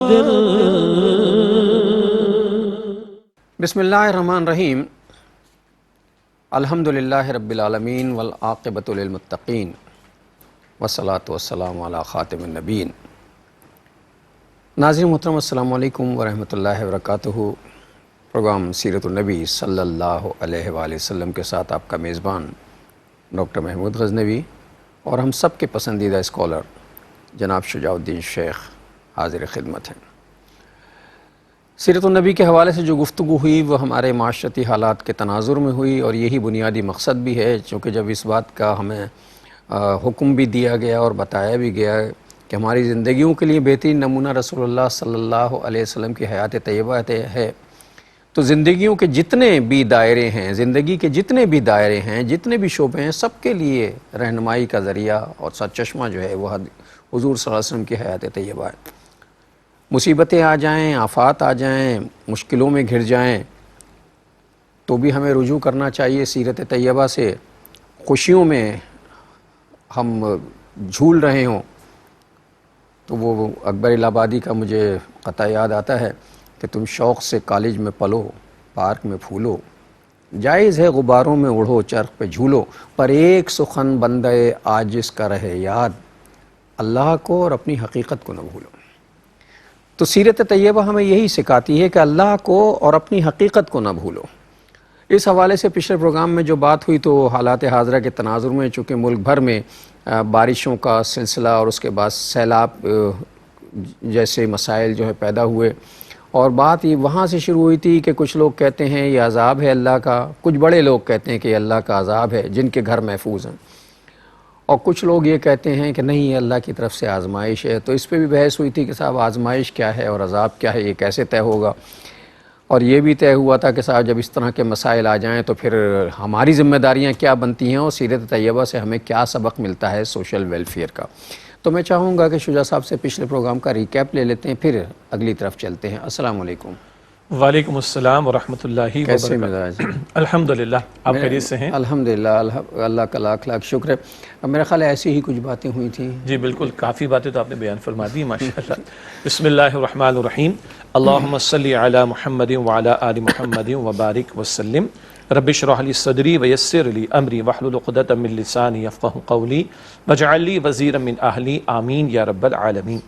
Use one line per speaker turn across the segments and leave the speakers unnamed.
قادر.
بسم اللہ الرحمن الرحیم. الحمدللہ رب العالمین والعاقبۃ للمتقین والصلاۃ والسلام علی خاتم النبیین. ناظرین محترم السلام علیکم ورحمۃ اللہ وبرکاتہ. پروگرام سیرت النبی صلی اللہ علیہ وآلہ وسلم کے ساتھ آپ کا میزبان ڈاکٹر محمود غزنوی اور ہم سب کے پسندیدہ اسکالر جناب شجاع الدین شیخ حاضر خدمت ہیں. سیرت النبی کے حوالے سے جو گفتگو ہوئی وہ ہمارے معاشرتی حالات کے تناظر میں ہوئی، اور یہی بنیادی مقصد بھی ہے، چونکہ جب اس بات کا ہمیں حکم بھی دیا گیا اور بتایا بھی گیا کہ ہماری زندگیوں کے لیے بہترین نمونہ رسول اللہ صلی اللہ علیہ وسلم کی حیات طیبہ ہے، تو زندگیوں کے جتنے بھی دائرے ہیں، زندگی کے جتنے بھی دائرے ہیں، جتنے بھی شعبے ہیں، سب کے لیے رہنمائی کا ذریعہ اور سرچشمہ جو ہے وہ حضور صلی اللہ علیہ وسلم کی حیات طیبہ ہے. مصیبتیں آ جائیں، آفات آ جائیں، مشکلوں میں گھر جائیں تو بھی ہمیں رجوع کرنا چاہیے سیرت طیبہ سے. خوشیوں میں ہم جھول رہے ہوں تو وہ اکبر الہ آبادی کا مجھے قطع یاد آتا ہے کہ تم شوق سے کالج میں پلو، پارک میں پھولو، جائز ہے غباروں میں اڑھو، چرخ پہ جھولو، پر ایک سخن بندے عاجز کا رہے یاد، اللہ کو اور اپنی حقیقت کو نہ بھولو. تو سیرت طیبہ ہمیں یہی سکھاتی ہے کہ اللہ کو اور اپنی حقیقت کو نہ بھولو. اس حوالے سے پچھلے پروگرام میں جو بات ہوئی تو حالات حاضرہ کے تناظر میں، چونکہ ملک بھر میں بارشوں کا سلسلہ اور اس کے بعد سیلاب جیسے مسائل جو ہے پیدا ہوئے، اور بات یہ وہاں سے شروع ہوئی تھی کہ کچھ لوگ کہتے ہیں یہ عذاب ہے اللہ کا، کچھ بڑے لوگ کہتے ہیں کہ یہ اللہ کا عذاب ہے جن کے گھر محفوظ ہیں، اور کچھ لوگ یہ کہتے ہیں کہ نہیں یہ اللہ کی طرف سے آزمائش ہے. تو اس پہ بھی بحث ہوئی تھی کہ صاحب آزمائش کیا ہے اور عذاب کیا ہے، یہ کیسے طے ہوگا. اور یہ بھی طے ہوا تھا کہ صاحب جب اس طرح کے مسائل آ جائیں تو پھر ہماری ذمہ داریاں کیا بنتی ہیں اور سیرت طیبہ سے ہمیں کیا سبق ملتا ہے سوشل ویلفیئر کا. تو میں چاہوں گا کہ شجاع صاحب سے پچھلے پروگرام کا ریکیپ لے لیتے ہیں، پھر اگلی طرف چلتے ہیں. السلام علیکم.
وعلیکم السلام ورحمۃ اللہ
کیسے
وبرکاتہ.
مزاج؟
الحمدللہ، آپ خیریت سے ہیں؟
الحمدللہ، اللہ کا لاکھ لاکھ شکر ہے. میرا خیال ہے ایسی ہی کچھ باتیں ہوئی تھیں.
جی بالکل، کافی باتیں تو آپ نے بیان فرما دی ماشاءاللہ. بسم اللہ الرحمن الرحیم. اللہم صلی علی محمد وعلی آل محمد وبارک وسلم. رب اشرح لی صدری ویسر لی امری واحلل عقدۃ من لسانی یفقہوا قولی واجعل لی وزیرا من اہلی آمین یا رب العالمین.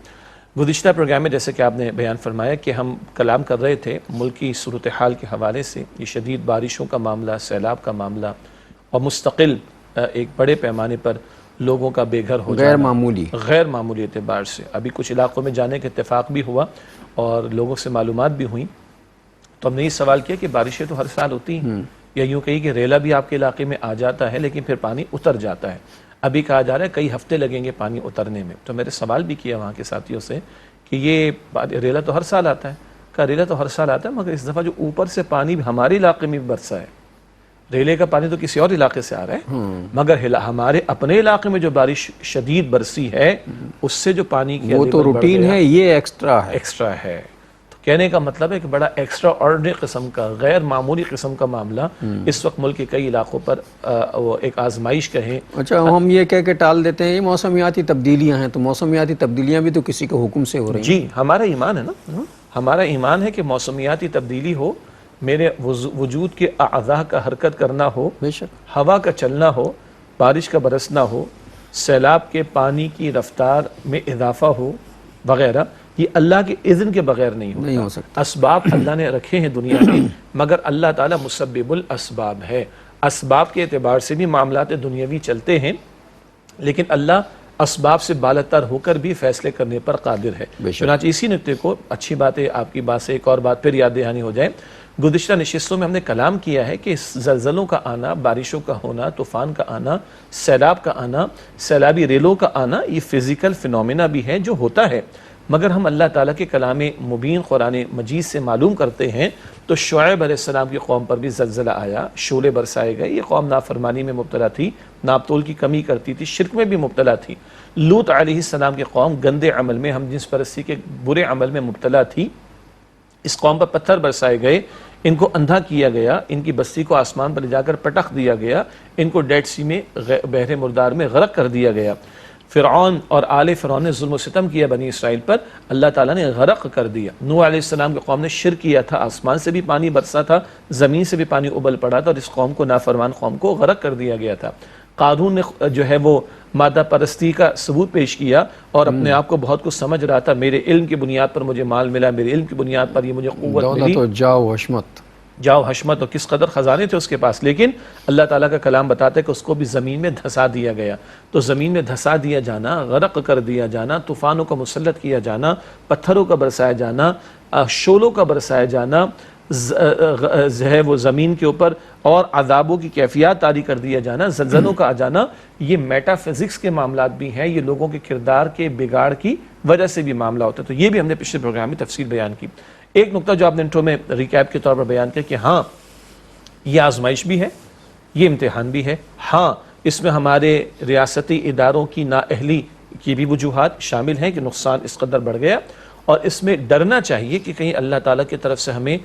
گزشتہ پروگرام میں جیسے کہ آپ نے بیان فرمایا کہ ہم کلام کر رہے تھے ملکی صورتحال کے حوالے سے، یہ شدید بارشوں کا معاملہ، سیلاب کا معاملہ، اور مستقل ایک بڑے پیمانے پر لوگوں کا بے گھر ہو جانا غیر معمولی اعتبار سے. ابھی کچھ علاقوں میں جانے کا اتفاق بھی ہوا اور لوگوں سے معلومات بھی ہوئیں، تو ہم نے یہ سوال کیا کہ بارشیں تو ہر سال ہوتی ہیں، یا یوں کہی کہ ریلا بھی آپ کے علاقے میں آ جاتا ہے لیکن پھر پانی اتر جاتا ہے. ابھی کہا جا رہا ہے کئی ہفتے لگیں گے پانی اترنے میں. تو میرے سوال بھی کیا وہاں کے ساتھیوں سے کہ یہ ریلا تو ہر سال آتا ہے. کہا ریلا تو ہر سال آتا ہے مگر اس دفعہ جو اوپر سے پانی ہمارے علاقے میں برسا ہے، ریلے کا پانی تو کسی اور علاقے سے آ رہا ہے، مگر ہمارے اپنے علاقے میں جو بارش شدید برسی ہے اس سے جو پانی کی
وہ تو روٹین ہے، یہ ایکسٹرا ہے.
کہنے کا مطلب ہے کہ بڑا ایکسٹرا آرڈنری قسم کا، غیر معمولی قسم کا معاملہ اس وقت ملک کے کئی علاقوں پر ایک آزمائش کہیں.
اچھا، ہم یہ کہہ کے ٹال دیتے ہیں یہ موسمیاتی تبدیلیاں ہیں، تو موسمیاتی تبدیلیاں بھی تو کسی کے حکم سے ہو رہی ہیں.
جی ہمارا ایمان ہے نا، ہمارا ایمان ہے کہ موسمیاتی تبدیلی ہو، میرے وجود کے اعضاء کا حرکت کرنا ہو،
بے شک
ہوا کا چلنا ہو، بارش کا برسنا ہو، سیلاب کے پانی کی رفتار میں اضافہ ہو وغیرہ، یہ اللہ کے اذن کے بغیر نہیں ہو سکتا. اسباب اللہ نے رکھے ہیں دنیا میں، مگر اللہ تعالیٰ مسبب الاسباب ہے. اسباب کے اعتبار سے بھی معاملات دنیاوی چلتے ہیں، لیکن اللہ اسباب سے بالاتر ہو کر بھی فیصلے کرنے پر قادر ہے. چنانچہ اسی نقطے کو، اچھی بات ہے آپ کی بات سے ایک اور بات پھر یاد دہانی ہو جائے. گزشتہ نشستوں میں ہم نے کلام کیا ہے کہ زلزلوں کا آنا، بارشوں کا ہونا، طوفان کا آنا، سیلاب کا آنا، سیلابی ریلوں کا آنا، یہ فزیکل فینومینا بھی ہے جو ہوتا ہے، مگر ہم اللہ تعالیٰ کے کلام مبین قرآن مجید سے معلوم کرتے ہیں. تو شعیب علیہ السلام کی قوم پر بھی زلزلہ آیا، شعلے برسائے گئے. یہ قوم نافرمانی میں مبتلا تھی، ناپ تول کی کمی کرتی تھی، شرک میں بھی مبتلا تھی. لوط علیہ السلام کی قوم گندے عمل میں، ہم جنس پرستی کے برے عمل میں مبتلا تھی. اس قوم پر پتھر برسائے گئے، ان کو اندھا کیا گیا، ان کی بستی کو آسمان پر لے جا کر پٹخ دیا گیا، ان کو ڈیڈ سی میں بحر مردار میں غرق کر دیا گیا. فرعون اور آل فرعون نے ظلم و ستم کیا بنی اسرائیل پر، اللہ تعالیٰ نے غرق کر دیا۔ نوح علیہ السلام کی قوم نے شرک کیا تھا، آسمان سے بھی پانی برسا تھا، زمین سے بھی پانی ابل پڑا تھا، اور اس قوم کو، نافرمان قوم کو غرق کر دیا گیا تھا۔ قارون نے جو ہے وہ مادہ پرستی کا ثبوت پیش کیا اور اپنے آپ کو بہت کچھ سمجھ رہا تھا، میرے علم کی بنیاد پر مجھے مال ملا، میرے علم کی بنیاد پر یہ مجھے قوت ملی،
دولت و جاؤ حشمت،
جاؤ حشمت، اور کس قدر خزانے تھے اس کے پاس، لیکن اللہ تعالیٰ کا کلام بتاتا ہے کہ اس کو بھی زمین میں دھسا دیا گیا۔ تو زمین میں دھسا دیا جانا، غرق کر دیا جانا، طوفانوں کا مسلط کیا جانا، پتھروں کا برسایا جانا، شولوں کا برسایا جانا، ہے وہ زمین کے اوپر، اور عذابوں کی کیفیات طاری کر دیا جانا، زلزلوں کا آ جانا، یہ میٹا فزکس کے معاملات بھی ہیں، یہ لوگوں کے کردار کے بگاڑ کی وجہ سے بھی معاملہ ہوتا ہے۔ تو یہ بھی ہم نے پچھلے پروگرام میں تفصیل بیان کی۔ ایک نقطہ جو آپ نے انٹرو میں ریکیپ کے طور پر بیان کیا کہ ہاں یہ آزمائش بھی ہے، یہ امتحان بھی ہے، ہاں اس میں ہمارے ریاستی اداروں کی نااہلی کی بھی وجوہات شامل ہیں کہ نقصان اس قدر بڑھ گیا، اور اس میں ڈرنا چاہیے کہ کہیں اللہ تعالیٰ کی طرف سے ہمیں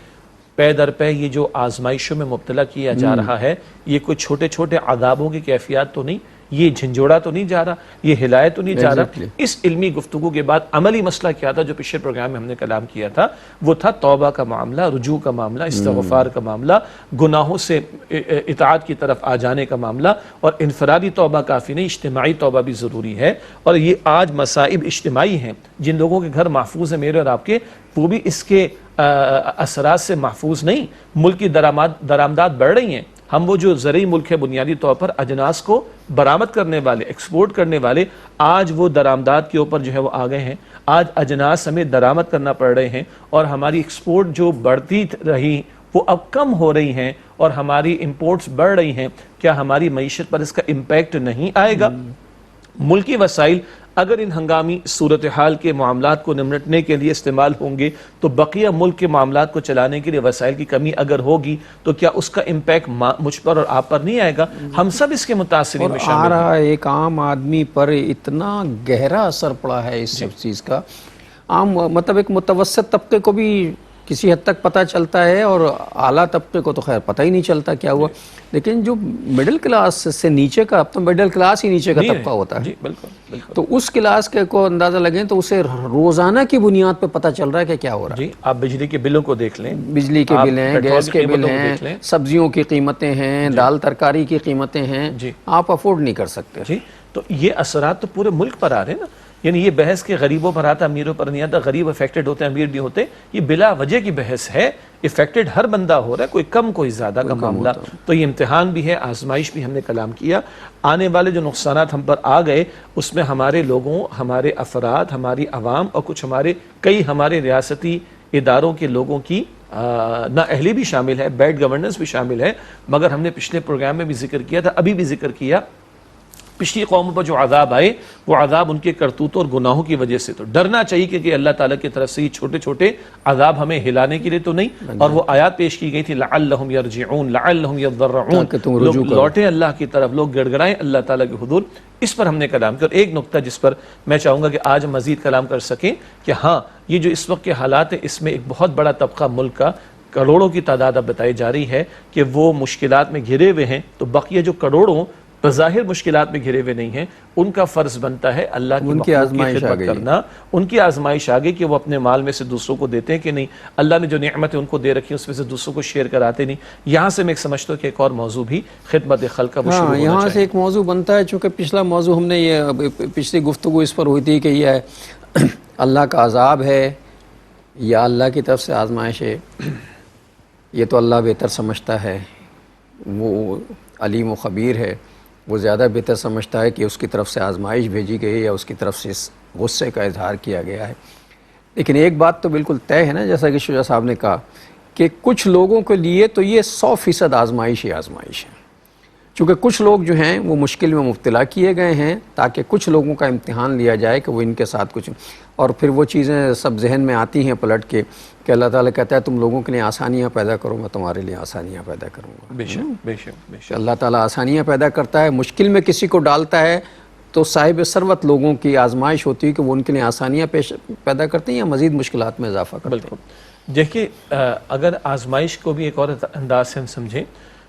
پے در پے یہ جو آزمائشوں میں مبتلا کیا جا رہا ہے، یہ کوئی چھوٹے چھوٹے عذابوں کی کیفیات تو نہیں، یہ جھنجھوڑا تو نہیں جا رہا، یہ ہلایا تو نہیں جا رہا۔ اس علمی گفتگو کے بعد عملی مسئلہ کیا تھا جو پچھلے پروگرام میں ہم نے کلام کیا تھا، وہ تھا توبہ کا معاملہ، رجوع کا معاملہ، استغفار کا معاملہ، گناہوں سے اطاعت کی طرف آ جانے کا معاملہ، اور انفرادی توبہ کافی نہیں، اجتماعی توبہ بھی ضروری ہے۔ اور یہ آج مصائب اجتماعی ہیں، جن لوگوں کے گھر محفوظ ہیں، میرے اور آپ کے، وہ بھی اس کے اثرات سے محفوظ نہیں۔ ملک کی درآمدات بڑھ رہی ہیں، ہم وہ جو زرعی ملک ہے بنیادی طور پر اجناس کو برآمد کرنے والے، ایکسپورٹ کرنے والے، آج وہ درآمدات کے اوپر جو ہے وہ آ گئے ہیں، آج اجناس ہمیں درآمد کرنا پڑ رہے ہیں، اور ہماری ایکسپورٹ جو بڑھتی رہی وہ اب کم ہو رہی ہیں، اور ہماری امپورٹس بڑھ رہی ہیں۔ کیا ہماری معیشت پر اس کا امپیکٹ نہیں آئے گا؟ ملکی وسائل اگر ان ہنگامی صورتحال کے معاملات کو نمٹنے کے لیے استعمال ہوں گے تو بقیہ ملک کے معاملات کو چلانے کے لیے وسائل کی کمی اگر ہوگی تو کیا اس کا امپیکٹ مجھ پر اور آپ پر نہیں آئے گا؟ ہم سب اس کے متاثرین میں شامل ہیں۔
ایک عام آدمی پر اتنا گہرا اثر پڑا ہے اس سب چیز کا، عام مطلب ایک متوسط طبقے کو بھی کسی حد تک پتہ چلتا ہے، اور اعلیٰ طبقے کو تو خیر پتہ ہی نہیں چلتا کیا ہوا، لیکن جو مڈل کلاس سے نیچے کا، اب تو مڈل کلاس ہی نیچے کا طبقہ ہوتا ہے،
جی بالکل بالکل،
تو اس کلاس کے کو اندازہ لگیں تو اسے روزانہ کی بنیاد پہ پتہ چل رہا ہے کہ کیا ہو رہا ہے۔
جی آپ بجلی کے بلوں کو دیکھ لیں،
بجلی کے بل ہیں، گیس کے بل ہیں، سبزیوں کی قیمتیں ہیں، دال ترکاری کی قیمتیں ہیں، آپ افورڈ نہیں کر سکتے۔
جی تو یہ اثرات تو پورے ملک پر آ رہے ہیں نا، یعنی یہ بحث کے غریبوں پر آتا امیروں پر نہیں آتا، غریب افیکٹڈ ہوتے ہیں امیر بھی ہوتے، یہ بلا وجہ کی بحث ہے، افیکٹڈ ہر بندہ ہو رہا ہے، کوئی کم کوئی زیادہ کا معاملہ۔ تو یہ امتحان بھی ہے، آزمائش بھی، ہم نے کلام کیا۔ آنے والے جو نقصانات ہم پر آ گئے اس میں ہمارے لوگوں، ہمارے افراد، ہماری عوام، اور کچھ ہمارے ریاستی اداروں کے لوگوں کی نااہلی بھی شامل ہے، بیڈ گورننس بھی شامل ہے، مگر ہم نے پچھلے پروگرام میں بھی ذکر کیا تھا، ابھی بھی ذکر کیا، پچھلی قوموں پر جو عذاب آئے وہ عذاب ان کے کرتوتوں اور گناہوں کی وجہ سے۔ تو ڈرنا چاہیے کہ اللہ تعالیٰ کی طرف سے یہ چھوٹے چھوٹے عذاب ہمیں ہلانے کے لیے تو نہیں، اور وہ آیات پیش کی گئی تھی لعلہم یرجعون، لعلہم یضرعون، لوگ لوٹیں اللہ کی طرف، لوگ گڑ گڑائیں اللہ تعالیٰ کے حضور۔ اس پر ہم نے کلام کیا، اور ایک نقطہ جس پر میں چاہوں گا کہ آج ہم مزید کلام کر سکیں کہ ہاں یہ جو اس وقت کے حالات ہیں، اس میں ایک بہت بڑا طبقہ ملک کا، کروڑوں کی تعداد اب بتائی جا رہی ہے کہ وہ مشکلات میں گھرے ہوئے ہیں، تو بقیہ جو کروڑوں بظاہر مشکلات میں گھرے ہوئے نہیں ہیں، ان کا فرض بنتا ہے اللہ کی مخلوق کی خدمت کرنا۔ ان کی آزمائش آگئی کہ وہ اپنے مال میں سے دوسروں کو دیتے ہیں کہ نہیں، اللہ نے جو نعمتیں ان کو دے رکھی ہیں اس میں سے دوسروں کو شیئر کراتے نہیں۔ یہاں سے میں ایک سمجھتا ہوں کہ ایک اور موضوع بھی خدمت خلق کا شروع ہونا چاہیے۔
یہاں سے ایک موضوع بنتا ہے، چونکہ پچھلا موضوع ہم نے یہ پچھلی گفتگو اس پر ہوئی تھی کہ یہ اللہ کا عذاب ہے یا اللہ کی طرف سے آزمائش ہے، یہ تو اللہ بہتر سمجھتا ہے، وہ علیم و خبیر ہے، وہ زیادہ بہتر سمجھتا ہے کہ اس کی طرف سے آزمائش بھیجی گئی یا اس کی طرف سے اس غصے کا اظہار کیا گیا ہے۔ لیکن ایک بات تو بالکل طے ہے نا، جیسا کہ شجاع صاحب نے کہا کہ کچھ لوگوں کے لیے تو یہ 100% آزمائش ہی آزمائش ہے، چونکہ کچھ لوگ جو ہیں وہ مشکل میں مبتلا کیے گئے ہیں تاکہ کچھ لوگوں کا امتحان لیا جائے کہ وہ ان کے ساتھ کچھ، اور پھر وہ چیزیں سب ذہن میں آتی ہیں پلٹ کے کہ اللہ تعالیٰ کہتا ہے تم لوگوں کے لیے آسانیاں پیدا کرو، میں تمہارے لیے آسانیاں پیدا کروں گا۔
بے شک بے شک بے شک،
اللہ تعالیٰ آسانیاں پیدا کرتا ہے، مشکل میں کسی کو ڈالتا ہے تو صاحب ثروت لوگوں کی آزمائش ہوتی ہے کہ وہ ان کے لیے آسانیاں پیدا کرتے ہیں یا مزید مشکلات میں اضافہ کرتے ہیں۔
بالکل۔ دیکھیے اگر آزمائش کو بھی ایک اور انداز سے ہم سمجھیں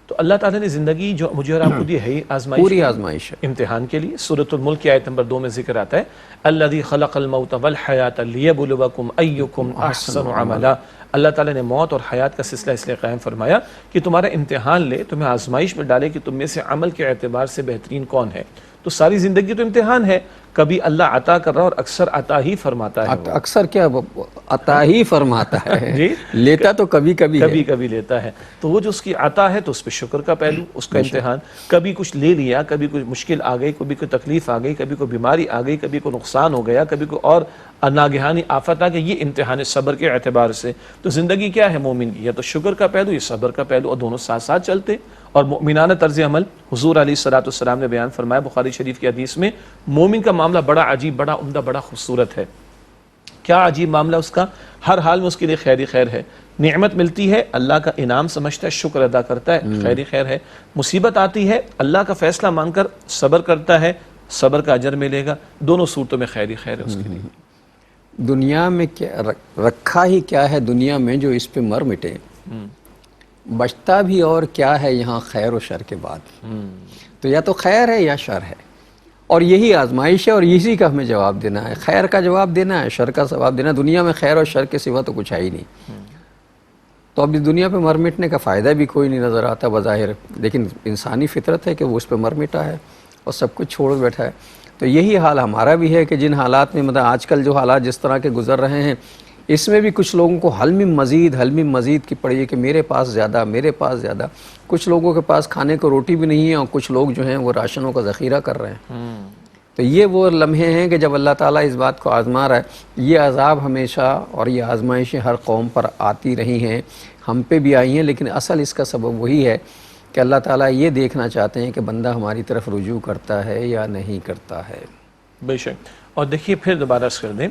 تو اللہ تعالیٰ نے زندگی جو مجھے اور آپ کو دی ہے ہی آزمائش
پوری آزمائش ہے،
امتحان کے لیے. سورۃ الملک کی آیت نمبر 2 میں ذکر آتا ہے الذی خلق الموت والحیات لیبلوکم ایکم احسن عملا. اللہ تعالیٰ نے موت اور حیات کا سلسلہ اس لیے قائم فرمایا کہ تمہارا امتحان لے، تمہیں آزمائش میں ڈالے کہ تم میں سے عمل کے اعتبار سے بہترین کون ہے. تو ساری زندگی تو امتحان ہے. کبھی اللہ عطا کر رہا اور اکثر عطا ہی فرماتا ہے.
اکثر کیا عطا ہی فرماتا ہے،
جی
لیتا تو کبھی کبھی
کبھی کبھی لیتا ہے. تو وہ جو اس کی عطا ہے تو اس پہ شکر کا پہلو، اس کا امتحان. کبھی کچھ لے لیا، کبھی کوئی مشکل آ گئی، کبھی کوئی تکلیف آ گئی، کبھی کوئی بیماری آ گئی، کبھی کوئی نقصان ہو گیا، کبھی کوئی اور ناگہانی آفت آ گئی. یہ امتحان ہے صبر کے اعتبار سے. تو زندگی کیا ہے مومن کی؟ یا تو شکر کا پہلو، یہ صبر کا پہلو، اور دونوں ساتھ ساتھ چلتے. اور مومنانہ طرز عمل حضور علیہ السلام نے بیان فرمایا بخاری شریف کی حدیث میں، مومن کا معاملہ بڑا عجیب، بڑا عمدہ، بڑا خوبصورت ہے. کیا عجیب معاملہ اس کا؟ ہر حال میں اس کے لیے خیر ہی خیر ہے. نعمت ملتی ہے، اللہ کا انعام سمجھتا ہے، شکر ادا کرتا ہے، خیر ہی خیر ہے. مصیبت آتی ہے، اللہ کا فیصلہ مان کر صبر کرتا ہے، صبر کا اجر ملے گا. دونوں صورتوں میں خیر ہی خیر ہے اس کے لیے.
دنیا میں کیا رکھا ہی کیا ہے دنیا میں جو اس پہ مر مٹے، بچتا بھی اور کیا ہے یہاں خیر و شر کے بعد. تو یا تو خیر ہے یا شر ہے، اور یہی آزمائش ہے اور اسی کا ہمیں جواب دینا ہے. خیر کا جواب دینا ہے، شر کا جواب دینا ہے. دنیا میں خیر اور شر کے سوا تو کچھ ہے ہی نہیں. تو اب اس دنیا پہ مر مٹنے کا فائدہ بھی کوئی نہیں نظر آتا بظاہر، لیکن انسانی فطرت ہے کہ وہ اس پہ مر مٹا ہے اور سب کچھ چھوڑ بیٹھا ہے. تو یہی حال ہمارا بھی ہے کہ جن حالات میں مطلب آج کل جو حالات جس طرح کے گزر رہے ہیں، اس میں بھی کچھ لوگوں کو حل میں مزید کی پڑی ہے کہ میرے پاس زیادہ، میرے پاس زیادہ. کچھ لوگوں کے پاس کھانے کو روٹی بھی نہیں ہے، اور کچھ لوگ جو ہیں وہ راشنوں کا ذخیرہ کر رہے ہیں. تو یہ وہ لمحے ہیں کہ جب اللہ تعالیٰ اس بات کو آزما رہا ہے. یہ عذاب ہمیشہ اور یہ آزمائشیں ہر قوم پر آتی رہی ہیں، ہم پہ بھی آئی ہیں، لیکن اصل اس کا سبب وہی ہے کہ اللہ تعالیٰ یہ دیکھنا چاہتے ہیں کہ بندہ ہماری طرف رجوع کرتا ہے یا نہیں کرتا ہے.
بے شک. اور دیکھیے پھر دوبارہ عرض کر دیں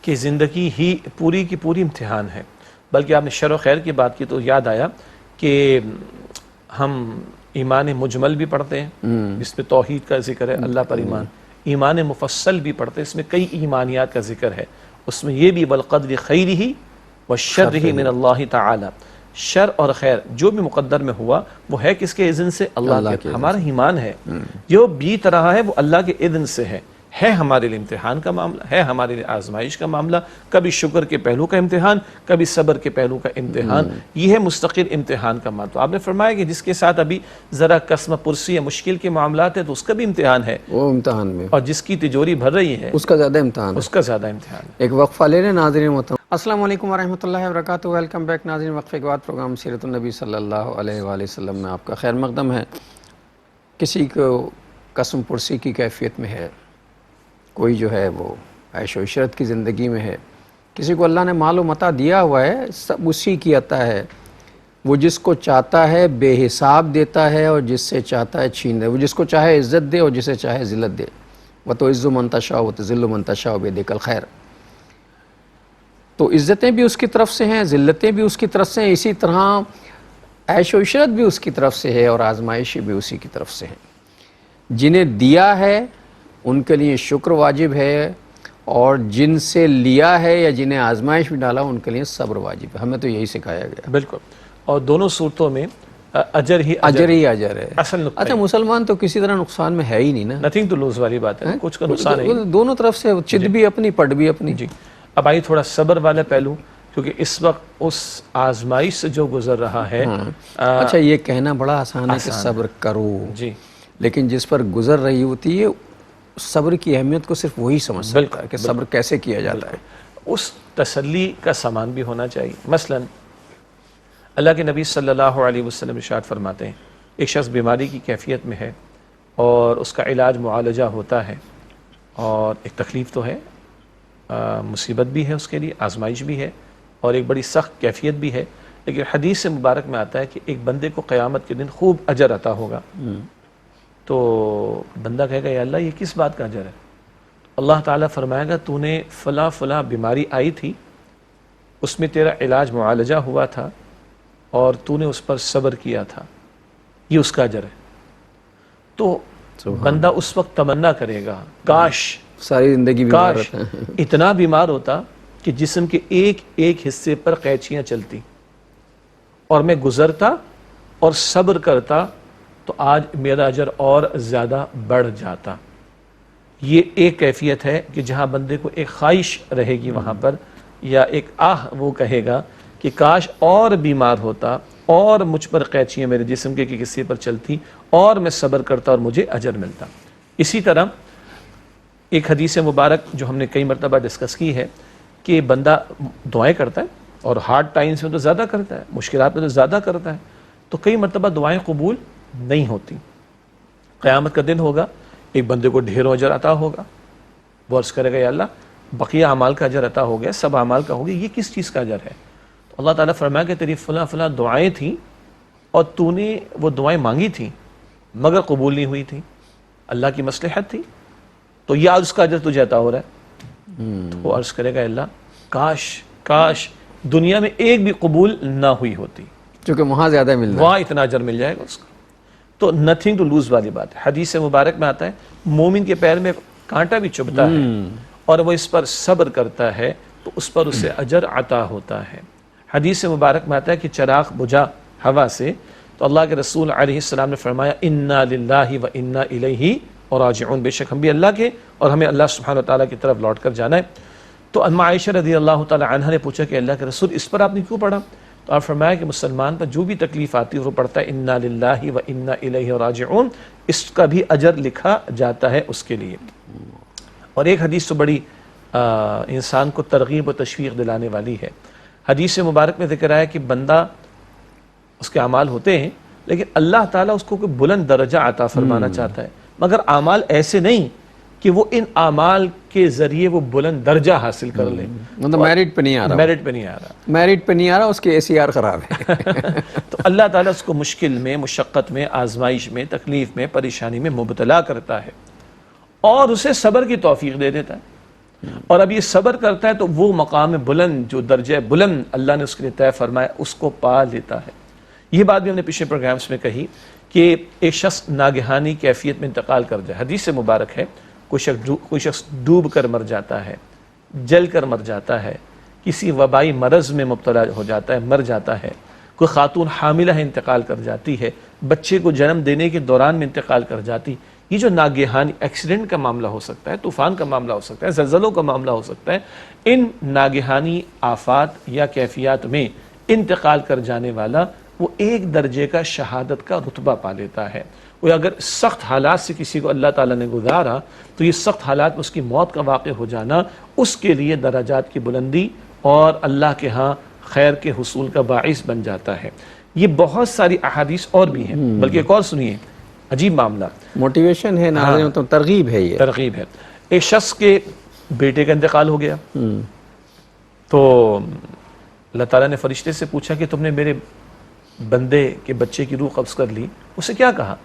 کہ زندگی ہی پوری کی پوری امتحان ہے. بلکہ آپ نے شر و خیر کی بات کی تو یاد آیا کہ ہم ایمان مجمل بھی پڑھتے ہیں جس میں توحید کا ذکر ہے، اللہ پر ایمان. ایمان مفصل بھی پڑھتے ہیں، اس میں کئی ایمانیات کا ذکر ہے. اس میں یہ بھی بالقدر خیرہ وشرہ من اللہ تعالی. شر اور خیر جو بھی مقدر میں ہوا وہ ہے کس کے اذن سے؟ اللہ کے. ہمارا ایمان ہے جو بیت رہا ہے وہ اللہ کے اذن سے ہے ہمارے لیے امتحان کا معاملہ ہے، ہمارے لیے آزمائش کا معاملہ. کبھی شکر کے پہلو کا امتحان، کبھی صبر کے پہلو کا امتحان. یہ ہے مستقل امتحان کا معاملہ. تو آپ نے فرمایا کہ جس کے ساتھ ابھی ذرا قسم پرسی یا مشکل کے معاملات ہیں تو اس کا بھی امتحان ہے،
وہ امتحان میں،
اور جس کی تجوری بھر رہی ہے
اس کا زیادہ امتحان ہے،
اس کا زیادہ امتحان ہے.
ایک وقفہ لے لیں ناظرین محترم. السلام علیکم ورحمۃ اللہ وبرکاتہ. ویلکم بیک ناظرین. وقفے کے بعد پروگرام سیرت النبی صلی اللہ علیہ وآلہ وسلم میں آپ کا خیر مقدم ہے. کسی کو قسم پرسی کی کیفیت میں ہے، کوئی جو ہے وہ عیش و عشرت کی زندگی میں ہے، کسی کو اللہ نے مال و متاع دیا ہوا ہے، سب اسی کی عطا ہے. وہ جس کو چاہتا ہے بے حساب دیتا ہے اور جس سے چاہتا ہے چھین دے. وہ جس کو چاہے عزت دے اور جسے چاہے ذلت دے. وَتُعِزُّ مَن تَشَاءُ وَتُذِلُّ مَن تَشَاءُ بِيَدِكَ الْخَيْرُ. تو عزتیں بھی اس کی طرف سے ہیں، ذلتیں بھی اس کی طرف سے ہیں، اسی طرح عیش و عشرت بھی اس کی طرف سے ہے اور آزمائشیں بھی اسی کی طرف سے ہیں. جنہیں دیا ہے ان کے لیے شکر واجب ہے، اور جن سے لیا ہے یا جنہیں آزمائش میں ڈالا ان کے لیے صبر واجب ہے. ہمیں تو یہی سکھایا گیا.
بالکل. اور دونوں صورتوں میں اجر ہی
اجر ہی اجر ہے.
اصل نقطہ.
اچھا مسلمان تو کسی طرح نقصان میں ہے ہی نہیں نا.
نتھنگ ٹو لوز والی بات ہے، کچھ کا نقصان ہے
دونوں طرف سے، چد بھی اپنی پٹ بھی اپنی.
جی. اب آئیے تھوڑا صبر والا پہلو، کیونکہ اس وقت اس آزمائش سے جو گزر رہا ہے.
اچھا یہ کہنا بڑا آسان ہے کہ صبر کرو،
جی،
لیکن جس پر گزر رہی ہوتی ہے صبر کی اہمیت کو صرف وہی سمجھ سکتا ہے کہ صبر کیسے کیا جاتا ہے.
اس تسلی کا سامان بھی ہونا چاہیے. مثلا اللہ کے نبی صلی اللہ علیہ وسلم ارشاد فرماتے ہیں ایک شخص بیماری کی کیفیت میں ہے اور اس کا علاج معالجہ ہوتا ہے، اور ایک تکلیف تو ہے، مصیبت بھی ہے، اس کے لیے آزمائش بھی ہے، اور ایک بڑی سخت کیفیت بھی ہے. لیکن حدیث سے مبارک میں آتا ہے کہ ایک بندے کو قیامت کے دن خوب اجر عطا ہوگا. تو بندہ کہے گا یا اللہ یہ کس بات کا اجر ہے؟ اللہ تعالیٰ فرمائے گا تو نے فلاں فلاں بیماری آئی تھی، اس میں تیرا علاج معالجہ ہوا تھا اور تو نے اس پر صبر کیا تھا، یہ اس کا اجر ہے. تو بندہ اس وقت تمنا کرے گا کاش
ساری زندگی بیمار
کاش اتنا بیمار ہوتا کہ جسم کے ایک ایک حصے پر قینچیاں چلتی اور میں گزرتا اور صبر کرتا تو آج میرا اجر اور زیادہ بڑھ جاتا۔ یہ ایک کیفیت ہے کہ جہاں بندے کو ایک خواہش رہے گی وہاں پر، یا ایک وہ کہے گا کہ کاش اور بیمار ہوتا اور مجھ پر قینچیاں میرے جسم کے کسی پر چلتی اور میں صبر کرتا اور مجھے اجر ملتا۔ اسی طرح ایک حدیث مبارک جو ہم نے کئی مرتبہ ڈسکس کی ہے کہ بندہ دعائیں کرتا ہے اور ہارڈ ٹائمز میں تو زیادہ کرتا ہے، مشکلات میں تو زیادہ کرتا ہے، تو کئی مرتبہ دعائیں قبول نہیں ہوتی۔ قیامت کا دن ہوگا، ایک بندے کو ڈھیروں اجر عطا ہوگا، وہ عرض کرے گا یا اللہ بقیہ اعمال کا اجر عطا ہو گیا، سب اعمال کا ہو گیا، یہ کس چیز کا اجر ہے؟ تو اللہ تعالیٰ فرمایا کہ تیری فلاں فلاں دعائیں تھیں اور تو نے وہ دعائیں مانگی تھیں مگر قبول نہیں ہوئی تھیں، اللہ کی مصلحت تھی، تو یہ آج اس کا اجر تجھے عطا ہو رہا ہے۔ تو وہ عرض کرے گا اللہ کاش دنیا میں ایک بھی قبول نہ ہوئی ہوتی،
چونکہ وہاں زیادہ مل رہا ہے،
وہاں اتنا اجر مل جائے گا اس کو۔ تو نتھنگ ٹو لوز والی بات ہے۔ حدیث مبارک میں آتا ہے مومن کے پیر میں کانٹا بھی چبھتا ہے اور وہ اس پر صبر کرتا ہے تو اس پر اسے اجر عطا ہوتا ہے۔ حدیث مبارک میں آتا ہے کہ چراغ بجھا ہوا سے تو اللہ کے رسول علیہ السلام نے فرمایا انا للہ و انا الیہ راجعون، بے شک ہم بھی اللہ کے اور ہمیں اللہ سبحانہ وتعالیٰ کی طرف لوٹ کر جانا ہے۔ تو ام عائشہ رضی اللہ تعالی عنہ نے پوچھا کہ اللہ کے رسول اس پر آپ نے کیوں پڑھا؟ تو آپ فرمایا کہ مسلمان پر جو بھی تکلیف آتی ہے وہ پڑھتا ہے انا للہ و انا الیہ راجعون، اس کا بھی اجر لکھا جاتا ہے اس کے لیے۔ اور ایک حدیث تو بڑی انسان کو ترغیب و تشویق دلانے والی ہے۔ حدیث مبارک میں ذکر آیا کہ بندہ اس کے اعمال ہوتے ہیں لیکن اللہ تعالیٰ اس کو کوئی بلند درجہ عطا فرمانا چاہتا ہے، مگر اعمال ایسے نہیں کہ وہ ان اعمال کے ذریعے وہ بلند درجہ حاصل کر لے،
مطلب میرٹ پہ نہیں آ رہا،
میرٹ پہ نہیں آ رہا،
میرٹ پہ نہیں آ رہا، اس کے ACR خراب ہے۔
تو اللہ تعالیٰ اس کو مشکل میں، مشقت میں، آزمائش میں، تکلیف میں، پریشانی میں مبتلا کرتا ہے اور اسے صبر کی توفیق دے دیتا ہے، اور اب یہ صبر کرتا ہے تو وہ مقام بلند، جو درجہ بلند اللہ نے اس کے لیے طے فرمایا، اس کو پا لیتا ہے۔ یہ بات بھی ہم نے پچھلے پروگرامز میں کہی کہ ایک شخص ناگہانی کیفیت میں انتقال کر جائے، حدیث سے مبارک ہے کوئی شخص ڈوب کر مر جاتا ہے، جل کر مر جاتا ہے، کسی وبائی مرض میں مبتلا ہو جاتا ہے، مر جاتا ہے، کوئی خاتون حاملہ ہے انتقال کر جاتی ہے، بچے کو جنم دینے کے دوران میں انتقال کر جاتی، یہ جو ناگہانی ایکسیڈنٹ کا معاملہ ہو سکتا ہے، طوفان کا معاملہ ہو سکتا ہے، زلزلوں کا معاملہ ہو سکتا ہے، ان ناگہانی آفات یا کیفیات میں انتقال کر جانے والا وہ ایک درجے کا شہادت کا رتبہ پا لیتا ہے۔ وہ اگر سخت حالات سے کسی کو اللہ تعالیٰ نے گزارا تو یہ سخت حالات میں اس کی موت کا واقع ہو جانا اس کے لیے درجات کی بلندی اور اللہ کے ہاں خیر کے حصول کا باعث بن جاتا ہے۔ یہ بہت ساری احادیث اور بھی ہیں، بلکہ ایک اور سنیے، عجیب معاملہ،
موٹیویشن ہے، ناظرین تو ترغیب ہے، یہ
ترغیب ہے۔ ایک شخص کے بیٹے کا انتقال ہو گیا تو اللہ تعالیٰ نے فرشتے سے پوچھا کہ تم نے میرے بندے کے بچے کی روح قبض کر لی، اسے کیا کہا؟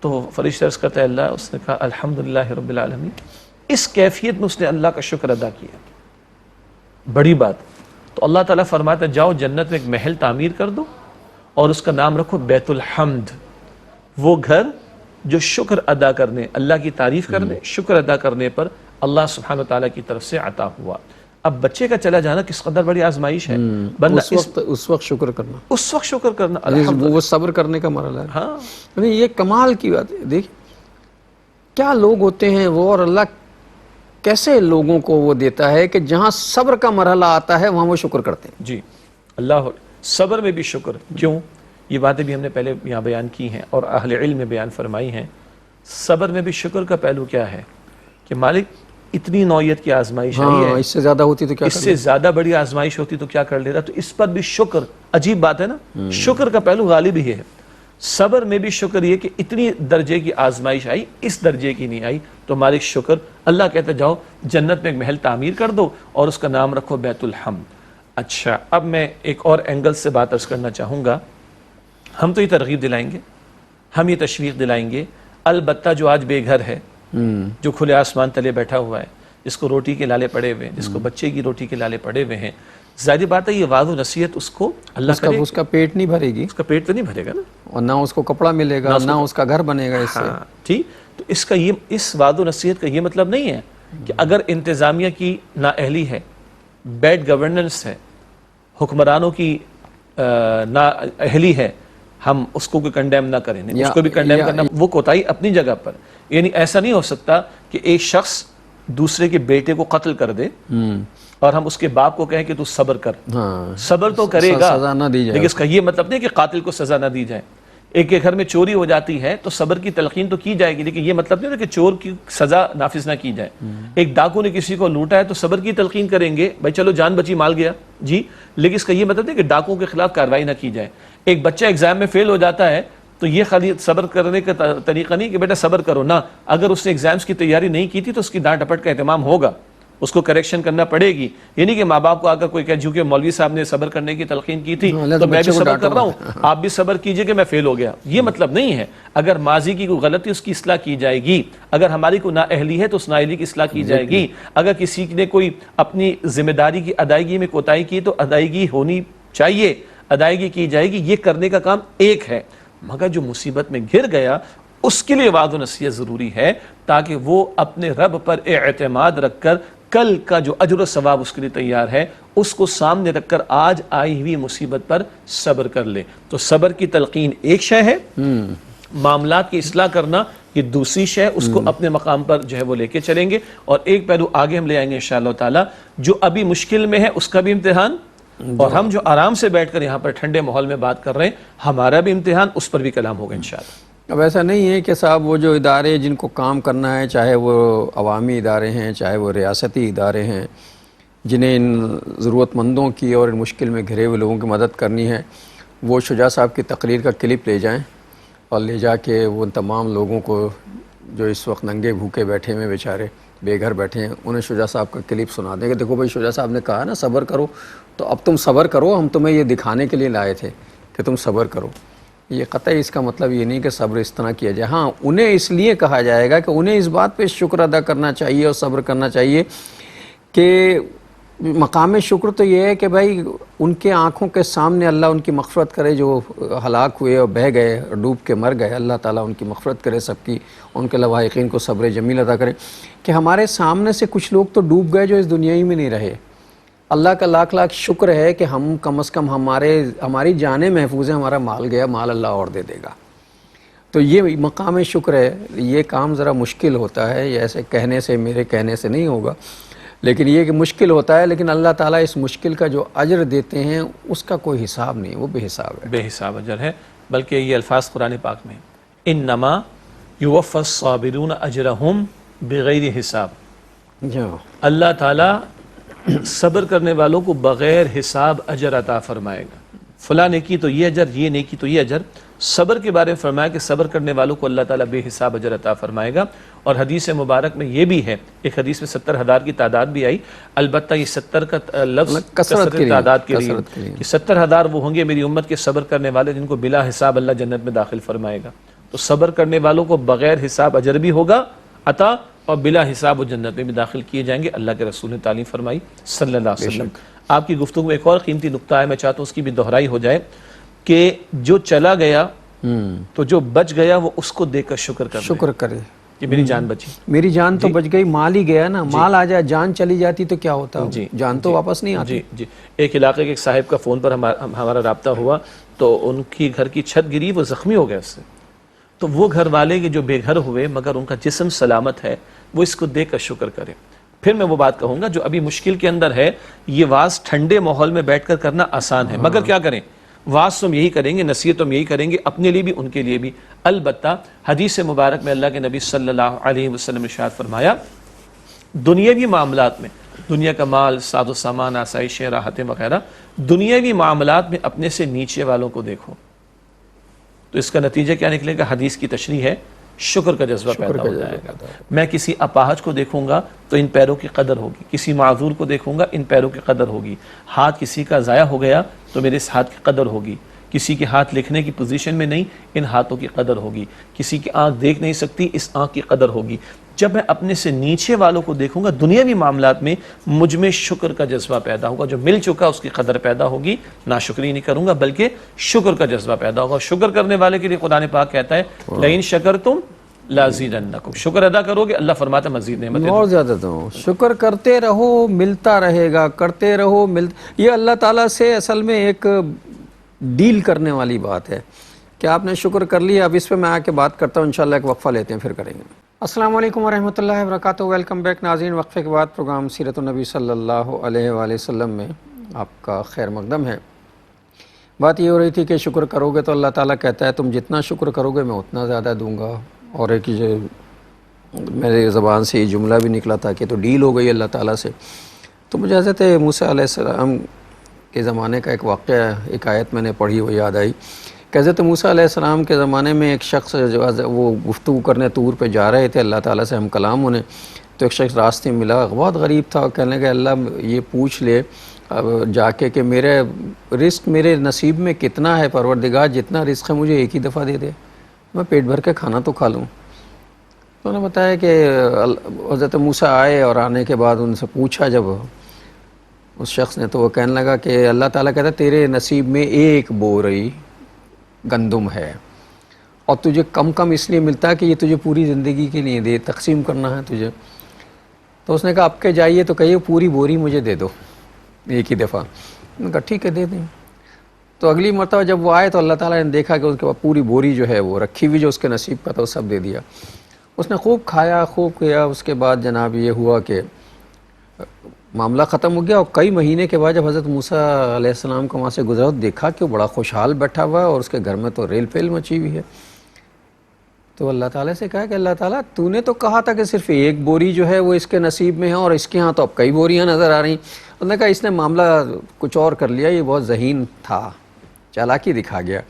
تو فرشتہ عرض کرتا ہے اللہ، اس نے کہا الحمدللہ رب العالمین، اس کیفیت میں اس نے اللہ کا شکر ادا کیا، بڑی بات۔ تو اللہ تعالیٰ فرماتا ہے جاؤ جنت میں ایک محل تعمیر کر دو اور اس کا نام رکھو بیت الحمد، وہ گھر جو شکر ادا کرنے، اللہ کی تعریف کرنے، شکر ادا کرنے پر اللہ سبحانہ وتعالیٰ کی طرف سے عطا ہوا۔ اب بچے کا چلا جانا کس قدر بڑی آزمائش ہے، بندہ
اس وقت شکر کرنا،
اس وقت شکر کرنا،
وہ صبر کرنے کا مرحلہ ہے۔
ہاں
یہ کمال کی بات ہے۔ دیکھ کیا لوگ ہوتے ہیں وہ، اور اللہ کیسے لوگوں کو وہ دیتا ہے کہ جہاں صبر کا مرحلہ آتا ہے وہاں وہ شکر کرتے ہیں۔
جی، اللہ صبر میں بھی شکر کیوں؟ یہ باتیں بھی ہم نے پہلے یہاں بیان کی ہیں اور اہل علم میں بیان فرمائی ہیں۔ صبر میں بھی شکر کا پہلو کیا ہے کہ مالک اتنی نوعیت کی آزمائش آئی ہے،
اس سے زیادہ ہوتی تو کیا،
اس سے زیادہ بڑی آزمائش ہوتی تو کیا کر لیتا، تو اس پر بھی شکر، عجیب بات ہے نا، شکر کا پہلو غالب ہی ہے۔ صبر میں بھی شکر یہ کہ اتنی درجے کی آزمائش آئی، اس درجے کی نہیں آئی تو مالک شکر۔ اللہ کہتا جاؤ جنت میں ایک محل تعمیر کر دو اور اس کا نام رکھو بیت الحمد۔ اچھا، اب میں ایک اور اینگل سے بات عرض کرنا چاہوں گا۔ ہم تو یہ ترغیب دلائیں گے، ہم یہ تشویق دلائیں گے، البتہ جو آج بے گھر ہے، جو کھلے آسمان تلے بیٹھا ہوا ہے، جس کو روٹی کے لالے پڑے ہوئے ہیں، جس کو بچے کی روٹی کے لالے پڑے ہوئے ہیں، ظاہری بات ہے یہ وعظ و نصیحت اس کو اللہ کرے،
اس کا پیٹ نہیں بھرے گی،
اس کا پیٹ تو نہیں بھرے گا نا،
اور نہ اس کو کپڑا ملے گا، نہ اس کا گھر بنے گا اس سے۔
ٹھیک، تو اس وعظ و نصیحت کا یہ مطلب نہیں ہے کہ اگر انتظامیہ کی نااہلی ہے، بیڈ گورننس ہے، حکمرانوں کی نااہلی ہے، ہم اس کو کوئی کنڈیم نہ کریں، اس کو بھی کنڈیم کرنا، وہ کوتاہی اپنی جگہ پر. یعنی ایسا نہیں ہو سکتا کہ ایک شخص دوسرے کے بیٹے کو قتل کر دے اور ہم اس کے باپ کو کہیں کہ تو صبر کر. صبر تو کرے گا لیکن اس کا یہ مطلب نہیں کہ قاتل کو سزا نہ دی جائے. ایک کے گھر میں چوری ہو جاتی ہے تو صبر کی تلقین تو کی جائے گی، لیکن یہ مطلب نہیں کہ چور کی سزا نافذ نہ کی جائے. ایک ڈاکو نے کسی کو لوٹا ہے تو صبر کی تلقین کریں گے، بھائی چلو جان بچی مال گیا جی، لیکن اس کا یہ مطلب نہیں کہ ڈاکوں کے خلاف کارروائی نہ کی جائے. ایک بچہ ایگزام میں فیل ہو جاتا ہے تو یہ خالی صبر کرنے کا طریقہ نہیں کہ بیٹا صبر کرو نا، اگر اس نے ایگزامز کی تیاری نہیں کی تھی تو اس کی ڈانٹ ڈپٹ کا اہتمام ہوگا، اس کو کریکشن کرنا پڑے گی. یہ نہیں کہ ماں باپ کو آ کر کوئی کہے جو کہ مولوی صاحب نے صبر کرنے کی تلقین کی تھی تو میں بھی صبر کر رہا ہوں، آپ بھی صبر کیجئے کہ میں فیل ہو گیا. یہ مطلب نہیں ہے. اگر ماضی کی کوئی غلطی اس کی اصلاح کی جائے گی، اگر ہماری کوئی نااہلی ہے تو اس نااہلی کی اصلاح کی جائے گی، اگر کسی نے کوئی اپنی ذمہ داری کی ادائیگی میں کوتاہی کی تو ادائیگی ہونی چاہیے، ادائیگی کی جائے گی. یہ کرنے کا کام ایک ہے، مگر جو مصیبت میں گر گیا اس کے لیے وعظ و نصیحت ضروری ہے تاکہ وہ اپنے رب پر اعتماد رکھ کر کل کا جو اجر و ثواب اس کے لیے تیار ہے اس کو سامنے رکھ کر آج آئی ہوئی مصیبت پر صبر کر لے. تو صبر کی تلقین ایک شے ہے، معاملات کی اصلاح کرنا یہ دوسری شے، اس کو اپنے مقام پر جو ہے وہ لے کے چلیں گے. اور ایک پہلو آگے ہم لے آئیں گے انشاءاللہ تعالی، جو ابھی مشکل میں ہے اس کا بھی امتحان، اور ہم جو آرام سے بیٹھ کر یہاں پر ٹھنڈے ماحول میں بات کر رہے ہیں ہمارا بھی امتحان، اس پر بھی کلام ہوگا انشاءاللہ.
اب ایسا نہیں ہے کہ صاحب وہ جو ادارے جن کو کام کرنا ہے، چاہے وہ عوامی ادارے ہیں چاہے وہ ریاستی ادارے ہیں، جنہیں ان ضرورت مندوں کی اور ان مشکل میں گھرے ہوئے لوگوں کی مدد کرنی ہے، وہ شجاع صاحب کی تقریر کا کلپ لے جائیں اور لے جا کے وہ ان تمام لوگوں کو جو اس وقت ننگے بھوکے بیٹھے ہوئے بیچارے بے گھر بیٹھے ہیں، انہیں شجاع صاحب کا کلپ سنا دیں کہ دیکھو بھائی شجاع صاحب نے کہا نا صبر کرو، تو اب تم صبر کرو، ہم تمہیں یہ دکھانے کے لیے لائے تھے کہ تم صبر کرو. یہ قطعی اس کا مطلب یہ نہیں کہ صبر اس طرح کیا جائے. ہاں انہیں اس لیے کہا جائے گا کہ انہیں اس بات پہ شکر ادا کرنا چاہیے اور صبر کرنا چاہیے کہ مقام شکر تو یہ ہے کہ بھائی ان کے آنکھوں کے سامنے اللہ ان کی مغفرت کرے، جو ہلاک ہوئے اور بہہ گئے اور ڈوب کے مر گئے، اللہ تعالیٰ ان کی مغفرت کرے سب کی، ان کے لواحقین کو صبر جمیل عطا کرے. کہ ہمارے سامنے سے کچھ لوگ تو ڈوب گئے جو اس دنیا ہی میں نہیں رہے. اللہ کا لاکھ لاکھ شکر ہے کہ ہم کم از کم ہماری جانیں محفوظ ہیں، ہمارا مال گیا، مال اللہ اور دے دے گا. تو یہ مقام شکر ہے. یہ کام ذرا مشکل ہوتا ہے، یہ ایسے کہنے سے میرے کہنے سے نہیں ہوگا، لیکن یہ کہ مشکل ہوتا ہے، لیکن اللہ تعالیٰ اس مشکل کا جو اجر دیتے ہیں اس کا کوئی حساب نہیں، وہ بے حساب ہے،
بے حساب اجر ہے. بلکہ یہ الفاظ قرآن پاک میں انما یوفی الصابرون اجرہم بغیر حساب. اللہ تعالیٰ صبر کرنے والوں کو بغیر حساب اجر عطا فرمائے گا. فلاں نیکی تو یہ اجر، یہ نیکی تو یہ اجر. صبر کے بارے میں فرمایا کہ صبر کرنے والوں کو اللہ تعالیٰ بے حساب اجر عطا فرمائے گا. اور حدیث مبارک میں یہ بھی ہے، ایک حدیث میں 70,000 کی تعداد بھی آئی، البتہ یہ 70 کا لفظ کثرت تعداد کے لیے کہ 70,000 وہ ہوں گے میری امت کے صبر کرنے والے جن کو بلا حساب اللہ جنت میں داخل فرمائے گا. تو صبر کرنے والوں کو بغیر حساب اجر بھی ہوگا عطا، اور بلا حساب و جنت میں بھی داخل کیے جائیں گے. اللہ کے رسول نے تعلیم فرمائی صلی اللہ علیہ وسلم. آپ کی گفتگو میں ایک اور قیمتی نقطہ ہے، میں چاہتا ہوں اس کی بھی دہرائی ہو جائے کہ جو چلا گیا تو جو بچ گیا وہ اس کو دیکھ کر شکر
کرے
کہ میری جان بچی،
میری جان تو بچ گئی. مال ہی گیا نا، مال آ جائے جان چلی جاتی تو کیا ہوتا، جان تو واپس نہیں آتی.
جی. ایک علاقے کے ایک صاحب کا فون پر ہمارا رابطہ ہوا تو ان کی گھر کی چھت گری، وہ زخمی ہو گئے اس سے. تو وہ گھر والے کے جو بے گھر ہوئے مگر ان کا جسم سلامت ہے، وہ اس کو دیکھ کر شکر کرے. پھر میں وہ بات کہوں گا جو ابھی مشکل کے اندر ہے، یہ واز ٹھنڈے ماحول میں بیٹھ کر کرنا آسان ہے، مگر کیا کریں، واز تو ہم یہی کریں گے، نصیحت ہم یہی کریں گے، اپنے لیے بھی ان کے لیے بھی. البتہ حدیث مبارک میں اللہ کے نبی صلی اللہ علیہ وسلم نے ارشاد فرمایا دنیاوی معاملات میں، دنیا کا مال، ساز و سامان، آسائشیں، راحتیں وغیرہ، دنیاوی معاملات میں اپنے سے نیچے والوں کو دیکھو. تو اس کا نتیجہ کیا نکلے گا؟ حدیث کی تشریح ہے، شکر کا جذبہ پیدا ہو جائے گا. میں کسی اپاہج کو دیکھوں گا تو ان پیروں کی قدر ہوگی، کسی معذور کو دیکھوں گا ان پیروں کی قدر ہوگی. ہاتھ کسی کا ضائع ہو گیا تو میرے اس ہاتھ کی قدر ہوگی. کسی کے ہاتھ لکھنے کی پوزیشن میں نہیں، ان ہاتھوں کی قدر ہوگی. کسی کی آنکھ دیکھ نہیں سکتی، اس آنکھ کی قدر ہوگی. جب میں اپنے سے نیچے والوں کو دیکھوں گا دنیاوی معاملات میں، مجھ میں شکر کا جذبہ پیدا ہوگا. جو مل چکا اس کی قدر پیدا ہوگی، ناشکری نہیں کروں گا بلکہ شکر کا جذبہ پیدا ہوگا. شکر کرنے والے کے لیے قرآن پاک کہتا ہے لئن شکرتم لازیدنکم، شکر ادا کرو گے اللہ فرماتا مزید نعمتیں
اور زیادہ دو. شکر کرتے رہو ملتا رہے گا، کرتے رہو یہ اللہ تعالیٰ سے اصل میں ایک ڈیل کرنے والی بات ہے کہ کہ آپ نے شکر کر لیا. اب اس پہ میں آ کے بات کرتا ہوں انشاءاللہ. ایک وقفہ لیتے ہیں پھر کریں گے. السلام علیکم ورحمۃ اللہ وبرکاتہ. ویلکم بیک ناظرین. وقفے کے بعد پروگرام سیرت النبی صلی اللہ علیہ وآلہ وسلم میں آپ کا خیر مقدم ہے. بات یہ ہو رہی تھی کہ شکر کرو گے تو اللہ تعالیٰ کہتا ہے تم جتنا شکر کرو گے میں اتنا زیادہ دوں گا. اور ایک یہ میرے زبان سے یہ جملہ بھی نکلا تھا کہ تو ڈیل ہو گئی اللہ تعالیٰ سے. تو مجھے حضرت موسیٰ علیہ السلام کے زمانے کا ایک واقعہ، ایک آیت میں نے پڑھی وہ یاد آئی کہ حضرت موسیٰ علیہ السلام کے زمانے میں ایک شخص جو وہ گفتگو کرنے طور پہ جا رہے تھے، اللہ تعالیٰ سے ہم کلام ہونے. تو ایک شخص راستے میں ملا، بہت غریب تھا، اور کہنے لگا اللہ یہ پوچھ لے جا کے میرے رزق میرے نصیب میں کتنا ہے پروردگار، جتنا رزق ہے مجھے ایک ہی دفعہ دے دے، میں پیٹ بھر کے کھانا تو کھا لوں. تو انہوں نے بتایا کہ حضرت موسیٰ آئے اور آنے کے بعد ان سے پوچھا جب اس شخص نے، تو وہ کہنے لگا کہ اللہ تعالیٰ کہتا ہے تیرے نصیب میں ایک بوری گندم ہے اور تجھے کم کم اس لیے ملتا ہے کہ یہ تجھے پوری زندگی کے لیے دے، تقسیم کرنا ہے تجھے. تو اس نے کہا اب کے جائیے تو کہیے پوری بوری مجھے دے دو ایک ہی دفعہ. انہوں نے کہا ٹھیک ہے دے دیں. تو اگلی مرتبہ جب وہ آئے تو اللہ تعالیٰ نے دیکھا کہ اس کے بعد پوری بوری جو ہے وہ رکھی ہوئی جو اس کے نصیب کا تھا وہ سب دے دیا. اس نے خوب کھایا، خوب کیا. اس کے بعد جناب یہ ہوا کہ معاملہ ختم ہو گیا. اور کئی مہینے کے بعد جب حضرت موسیٰ علیہ السلام کو وہاں سے گزرا دیکھا کہ وہ بڑا خوشحال بیٹھا ہوا ہے اور اس کے گھر میں تو ریل پھیل مچی ہوئی ہے. تو اللہ تعالیٰ سے کہا کہ اللہ تعالیٰ تو نے تو کہا تھا کہ صرف ایک بوری جو ہے وہ اس کے نصیب میں ہے اور اس کے ہاں تو اب کئی بوریاں نظر آ رہی. انہوں نے کہا اس نے معاملہ کچھ اور کر لیا، یہ بہت ذہین تھا، چالاکی دکھا گیا.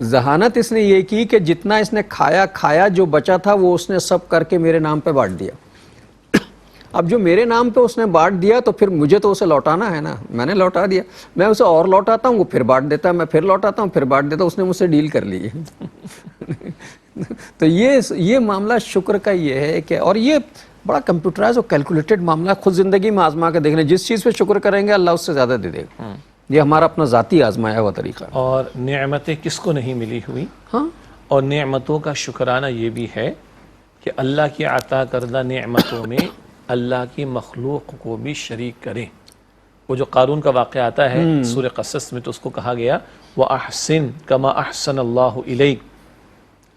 ذہانت اس نے یہ کی کہ جتنا اس نے کھایا جو بچا تھا وہ اس نے سب کر کے میرے نام پہ بانٹ دیا. اب جو میرے نام پہ اس نے بانٹ دیا تو پھر مجھے تو اسے لوٹانا ہے نا، میں نے لوٹا دیا. میں اسے اور لوٹاتا ہوں وہ پھر بانٹ دیتا ہے، میں پھر لوٹاتا ہوں پھر بانٹ دیتا ہوں. اس نے مجھ سے ڈیل کر لی ہے. تو یہ معاملہ شکر کا یہ ہے کہ، اور یہ بڑا کمپیوٹرائز اور کیلکولیٹڈ معاملہ. خود زندگی میں آزما کے دیکھ لیں، جس چیز پہ شکر کریں گے اللہ اس سے زیادہ دے دے گا. یہ ہمارا اپنا ذاتی آزمایا ہوا طریقہ.
اور نعمتیں کس کو نہیں ملی ہوئی؟
ہاں،
اور نعمتوں کا شکرانہ یہ بھی ہے کہ اللہ کی عطا کردہ نعمتوں میں اللہ کی مخلوق کو بھی شریک کریں. وہ جو قارون کا واقعہ آتا ہے سورہ قصص میں تو اس کو کہا گیا وَأَحْسِن كَمَا أَحْسَنَ اللَّهُ إِلَيْكَ،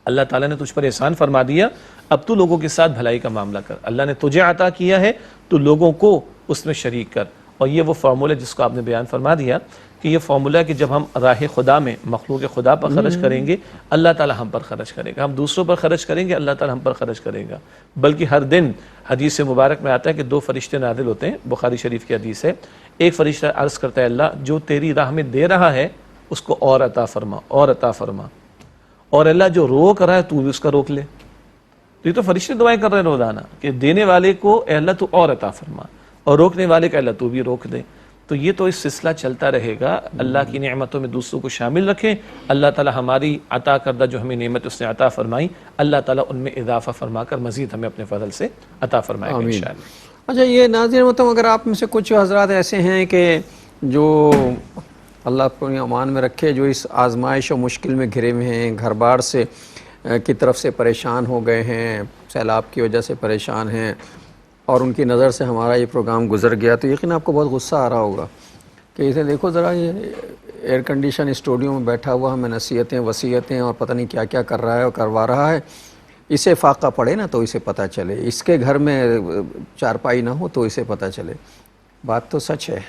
اللہ تعالیٰ نے تجھ پر احسان فرما دیا، اب تو لوگوں کے ساتھ بھلائی کا معاملہ کر. اللہ نے تجھے عطا کیا ہے تو لوگوں کو اس میں شریک کر. اور یہ وہ فارمولہ جس کو آپ نے بیان فرما دیا کہ یہ فارمولہ کہ جب ہم راہ خدا میں مخلوق خدا پر خرچ کریں گے اللہ تعالیٰ ہم پر خرچ کرے گا، ہم دوسروں پر خرچ کریں گے اللہ تعالیٰ ہم پر خرچ کرے گا. بلکہ ہر دن حدیث مبارک میں آتا ہے کہ 2 فرشتے نازل ہوتے ہیں، بخاری شریف کی حدیث ہے. ایک فرشتہ عرض کرتا ہے اللہ جو تیری راہ میں دے رہا ہے اس کو اور عطا فرما، اور عطا فرما، اور اللہ جو روک رہا ہے تو بھی اس کا روک لے. تو یہ تو فرشتے دعائیں کر رہے ہیں روزانہ کہ دینے والے کو اے اللہ تو اور عطا فرما، اور روکنے والے کا اللہ تو بھی روک دے. تو یہ تو اس سلسلہ چلتا رہے گا. اللہ کی نعمتوں میں دوسروں کو شامل رکھیں. اللہ تعالی ہماری عطا کردہ جو ہمیں نعمت اس نے عطا فرمائی اللہ تعالیٰ ان میں اضافہ فرما کر مزید ہمیں اپنے فضل سے عطا فرمائے گا انشاءاللہ.
اچھا یہ ناظرین محترم، اگر آپ میں سے کچھ حضرات ایسے ہیں کہ جو اللہ کو امان میں رکھے، جو اس آزمائش و مشکل میں گھرے ہوئے ہیں، گھر بار سے کی طرف سے پریشان ہو گئے ہیں، سیلاب کی وجہ سے پریشان ہیں، اور ان کی نظر سے ہمارا یہ پروگرام گزر گیا، تو یقین آپ کو بہت غصہ آ رہا ہوگا کہ اسے دیکھو ذرا، یہ ایئر کنڈیشن اسٹوڈیو میں بیٹھا ہوا ہمیں نصیحتیں وصیتیں اور پتہ نہیں کیا کیا کر رہا ہے اور کروا رہا ہے. اسے فاقہ پڑے نا تو اسے پتہ چلے، اس کے گھر میں چارپائی نہ ہو تو اسے پتہ چلے. بات تو سچ ہے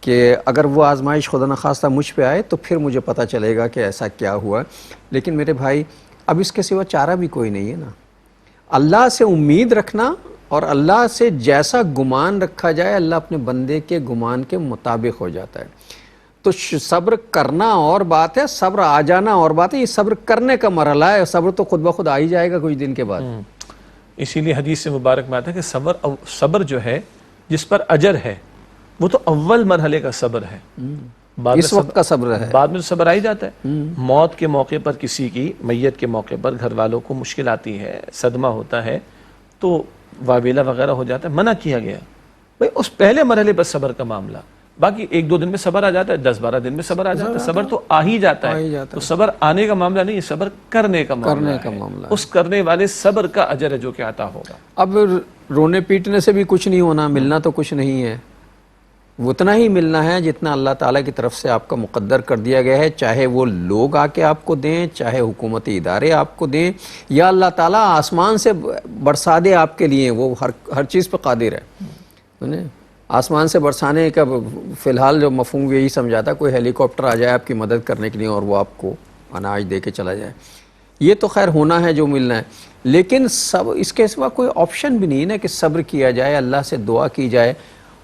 کہ اگر وہ آزمائش خدا نخواستہ مجھ پہ آئے تو پھر مجھے پتہ چلے گا کہ ایسا کیا ہوا. لیکن میرے بھائی اب اس کے سوا چارہ بھی کوئی نہیں ہے نا. اللہ سے امید رکھنا اور اللہ سے جیسا گمان رکھا جائے اللہ اپنے بندے کے گمان کے مطابق ہو جاتا ہے. تو صبر کرنا اور بات ہے، صبر آ جانا اور بات ہے. یہ صبر کرنے کا مرحلہ ہے، صبر تو خود بخود آ ہی جائے گا کچھ دن کے بعد.
اسی لیے حدیث سے مبارک میں آتا ہے کہ صبر جو ہے جس پر اجر ہے وہ تو اول مرحلے کا صبر ہے.
اس وقت کا صبر ہے،
بعد میں تو صبر آ ہی جاتا ہے. موت کے موقع پر کسی کی میت کے موقع پر گھر والوں کو مشکل آتی ہے، صدمہ ہوتا ہے تو واویلا وغیرہ ہو جاتا ہے، منع کیا گیا بھئی اس پہلے مرحلے پر صبر کا معاملہ. باقی 1-2 دن میں صبر آ جاتا ہے، 10-12 دن میں صبر آ جاتا ہے. صبر تو آ ہی جاتا ہے. تو صبر آنے کا معاملہ نہیں، صبر کرنے کا معاملہ ہے. اس کرنے والے صبر کا اجر ہے جو کہ عطا ہوگا.
اب رونے پیٹنے سے بھی کچھ نہیں ہونا، ملنا تو کچھ نہیں ہے. اتنا ہی ملنا ہے جتنا اللہ تعالیٰ کی طرف سے آپ کا مقدر کر دیا گیا ہے، چاہے وہ لوگ آ کے آپ کو دیں، چاہے حکومتی ادارے آپ کو دیں، یا اللہ تعالیٰ آسمان سے برسا دے آپ کے لیے، وہ ہر چیز پہ قادر ہے۔ آسمان سے برسانے کا فی الحال جو مفہوم یہی سمجھاتا، کوئی ہیلی کاپٹر آ جائے آپ کی مدد کرنے کے لیے اور وہ آپ کو اناج دے کے چلا جائے، یہ تو خیر ہونا ہے جو ملنا ہے، لیکن اس کے سوا کوئی آپشن بھی نہیں ہے نا کہ صبر کیا جائے، اللہ سے دعا کی جائے،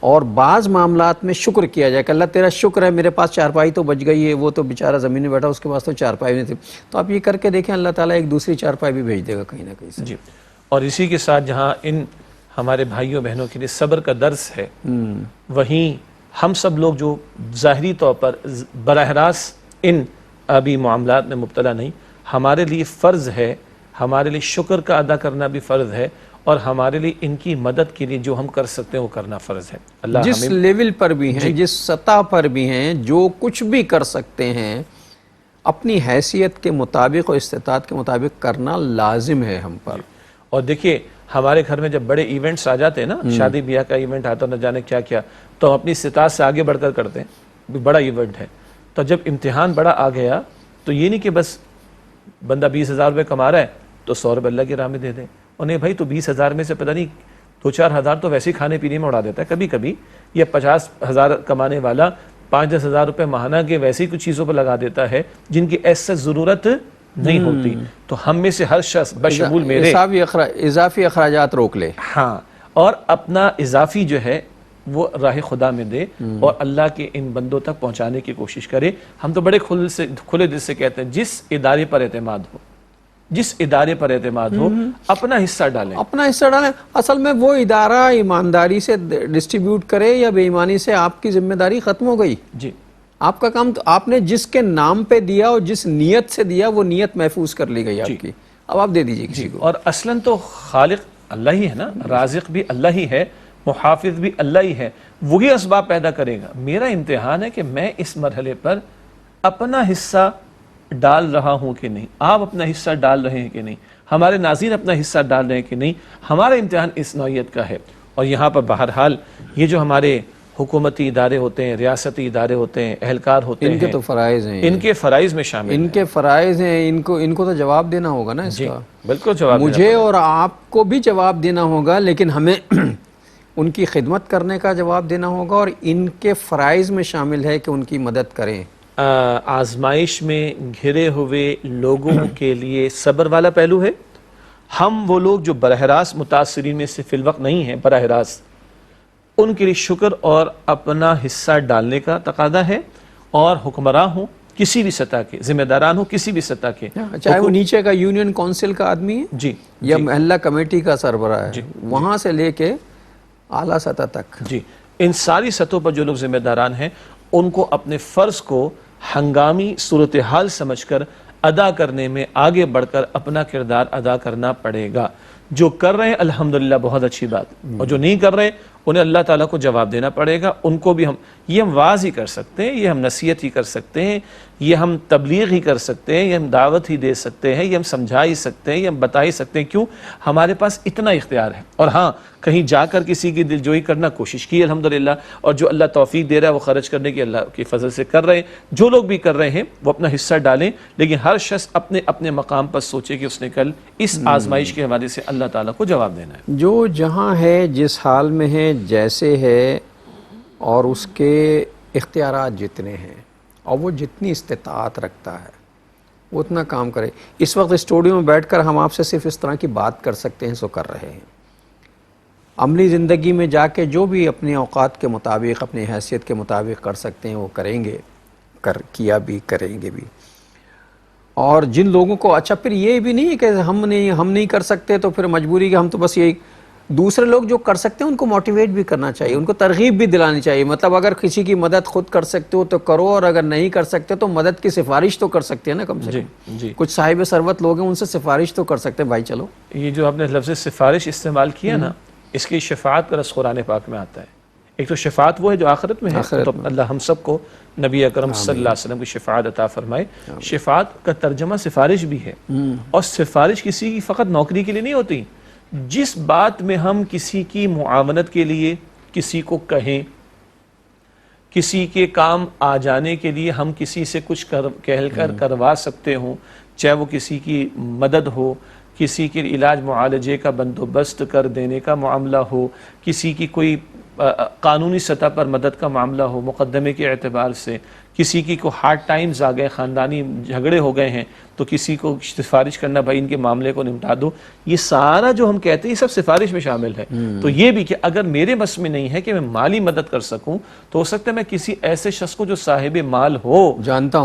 اور بعض معاملات میں شکر کیا جائے کہ اللہ تیرا شکر ہے میرے پاس چارپائی تو بچ گئی ہے، وہ تو بیچارہ زمین میں بیٹھا اس کے پاس تو چارپائی نہیں تھی، تو آپ یہ کر کے دیکھیں اللہ تعالیٰ ایک دوسری چارپائی بھی بھیج دے گا کہیں نہ کہیں سے۔
جی، اور اسی کے ساتھ جہاں ان ہمارے بھائیوں بہنوں کے لیے صبر کا درس ہے، وہیں ہم سب لوگ جو ظاہری طور پر براہ راست ان ابھی معاملات میں مبتلا نہیں، ہمارے لیے فرض ہے، ہمارے لیے شکر کا ادا کرنا بھی فرض ہے، اور ہمارے لیے ان کی مدد کے لیے جو ہم کر سکتے ہیں وہ کرنا فرض ہے۔ اللہ
جس لیول پر بھی ہیں، جس سطح پر بھی ہیں، جو کچھ بھی کر سکتے ہیں اپنی حیثیت کے مطابق اور استطاعت کے مطابق کرنا لازم ہے ہم پر۔
اور دیکھیے ہمارے گھر میں جب بڑے ایونٹس آ جاتے ہیں نا، شادی بیاہ کا ایونٹ آتا ہے، نہ جانے کیا کیا، تو ہم اپنی استطاعت سے آگے بڑھ کر کرتے ہیں، بڑا ایونٹ ہے، تو جب امتحان بڑا آ گیا تو یہ نہیں کہ بس بندہ 20,000 روپے کما رہا ہے تو 100 روپے اللہ کی راہ میں دے دیں، اور نہیں بھائی تو 20,000 میں سے پتہ نہیں 2-4 ہزار تو ویسے ہی کھانے پینے میں اڑا دیتا ہے کبھی کبھی، یا 50,000 کمانے والا 5-10 ہزار روپے ماہانہ کے ویسے ہی کچھ چیزوں پر لگا دیتا ہے جن کی ایسا ضرورت نہیں ہوتی، تو ہم میں سے ہر شخص بشمول میرے
اضافی اخراجات روک لے،
ہاں، اور اپنا اضافی جو ہے وہ راہ خدا میں دے اور اللہ کے ان بندوں تک پہنچانے کی کوشش کرے۔ ہم تو بڑے کھلے دل سے کہتے ہیں جس ادارے پر اعتماد ہو، جس ادارے پر اعتماد ہو، اپنا حصہ ڈالیں،
اپنا حصہ ڈالیں۔ اصل میں وہ ادارہ ایمانداری سے ڈسٹریبیوٹ کرے یا بے ایمانی سے، آپ کی ذمہ داری ختم ہو گئی۔
جی،
آپ کا کام تو آپ نے جس کے نام پہ دیا اور جس نیت سے دیا وہ نیت محفوظ کر لی گئی آپ کی، اب آپ دے دیجئے کسی کو۔
اور اصلاً تو خالق اللہ ہی ہے نا، رازق بھی اللہ ہی ہے، محافظ بھی اللہ ہی ہے، وہی اسباب پیدا کرے گا۔ میرا امتحان ہے کہ میں اس مرحلے پر اپنا حصہ ڈال رہا ہوں کہ نہیں، آپ اپنا حصہ ڈال رہے ہیں کہ نہیں، ہمارے ناظرین اپنا حصہ ڈال رہے ہیں کہ نہیں۔ ہمارا امتحان اس نوعیت کا ہے، اور یہاں پر بہرحال یہ جو ہمارے حکومتی ادارے ہوتے ہیں، ریاستی ادارے ہوتے ہیں، اہلکار ہوتے ہیں،
ان کے تو فرائض ہیں،
ان کے فرائض میں شامل
ان کے فرائض ہیں، ان کو تو جواب دینا ہوگا نا اس کا۔
بالکل جواب
مجھے اور آپ کو بھی جواب دینا ہوگا، لیکن ہمیں ان کی خدمت کرنے کا جواب دینا ہوگا، اور ان کے فرائض میں شامل ہے کہ ان کی مدد کریں۔
آزمائش میں گھرے ہوئے لوگوں کے لیے صبر والا پہلو ہے۔ ہم وہ لوگ جو براہ راست متاثرین میں سے فی الوقت نہیں ہیں، براہ راست ان کے لیے شکر اور اپنا حصہ ڈالنے کا تقاضا ہے، اور حکمراں ہوں کسی بھی سطح کے، ذمہ داران ہوں کسی بھی سطح کے،
چاہے وہ نیچے کا یونین کونسل کا آدمی ہے
جی
یا محلہ کمیٹی کا سربراہ ہے، وہاں سے لے کے اعلیٰ سطح تک،
جی، ان ساری سطحوں پر جو لوگ ذمہ داران ہیں ان کو اپنے فرض کو ہنگامی صورتحال سمجھ کر ادا کرنے میں آگے بڑھ کر اپنا کردار ادا کرنا پڑے گا۔ جو کر رہے ہیں الحمدللہ بہت اچھی بات، اور جو نہیں کر رہے انہیں اللہ تعالیٰ کو جواب دینا پڑے گا۔ ان کو بھی یہ ہم واعظ ہی کر سکتے ہیں، یہ ہم نصیحت ہی کر سکتے ہیں، یہ ہم تبلیغ ہی کر سکتے ہیں، یہ ہم دعوت ہی دے سکتے ہیں، یہ ہم سمجھا ہی سکتے ہیں، یہ ہم بتا ہی سکتے ہیں، کیوں ہمارے پاس اتنا اختیار ہے۔ اور ہاں، کہیں جا کر کسی کی دلجوئی کرنا کوشش کی الحمدللہ، اور جو اللہ توفیق دے رہا ہے وہ خرچ کرنے کی اللہ کی فضل سے کر رہے ہیں۔ جو لوگ بھی کر رہے ہیں وہ اپنا حصہ ڈالیں، لیکن ہر شخص اپنے اپنے مقام پر سوچے کہ اس نے کل اس آزمائش کے حوالے سے اللہ تعالیٰ کو جواب دینا ہے۔
جو جہاں ہے، جس حال میں ہے، جیسے ہے، اور اس کے اختیارات جتنے ہیں اور وہ جتنی استطاعت رکھتا ہے وہ اتنا کام کرے۔ اس وقت اسٹوڈیو میں بیٹھ کر ہم آپ سے صرف اس طرح کی بات کر سکتے ہیں، سو کر رہے ہیں۔ عملی زندگی میں جا کے جو بھی اپنے اوقات کے مطابق، اپنی حیثیت کے مطابق کر سکتے ہیں وہ کریں گے، کیا بھی، کریں گے بھی۔ اور جن لوگوں کو اچھا پھر یہ بھی نہیں ہے کہ ہم نہیں کر سکتے تو پھر مجبوری کہ ہم تو بس یہی، دوسرے لوگ جو کر سکتے ہیں ان کو موٹیویٹ بھی کرنا چاہیے، ان کو ترغیب بھی دلانی چاہیے۔ مطلب اگر کسی کی مدد خود کر سکتے ہو تو کرو، اور اگر نہیں کر سکتے تو مدد کی سفارش تو کر سکتے ہیں نا، کم سے کم
جی،
کچھ صاحب ثروت لوگ ہیں ان سے سفارش تو کر سکتے ہیں، بھائی چلو۔
یہ جو آپ نے لفظ سفارش استعمال کیا نا، اس کی شفاعت کا لفظ قرآن پاک میں آتا ہے۔ ایک تو شفاعت وہ ہے جو آخرت میں ہے، تو اللہ ہم سب کو نبی اکرم صلی اللہ علیہ وسلم کی شفاعت عطا فرمائے۔ شفاعت کا ترجمہ سفارش بھی ہے، اور سفارش کسی کی فقط نوکری کے لیے نہیں ہوتی۔ جس بات میں ہم کسی کی معاونت کے لیے کسی کو کہیں، کسی کے کام آ جانے کے لیے ہم کسی سے کچھ کہہ کر کروا سکتے ہوں، چاہے وہ کسی کی مدد ہو، کسی کے علاج معالجے کا بندوبست کر دینے کا معاملہ ہو، کسی کی کوئی قانونی سطح پر مدد کا معاملہ ہو مقدمے کے اعتبار سے، کسی کی کو ہارڈ ٹائمز آ گئے، خاندانی جھگڑے ہو گئے ہیں تو کسی کو سفارش کرنا، بھائی ان کے معاملے کو نمٹا دو، یہ سارا جو ہم کہتے ہیں یہ سب سفارش میں شامل ہے۔ تو یہ بھی کہ اگر میرے بس میں نہیں ہے کہ میں مالی مدد کر سکوں تو ہو سکتا ہے میں کسی ایسے شخص کو جو صاحب مال ہو جانتا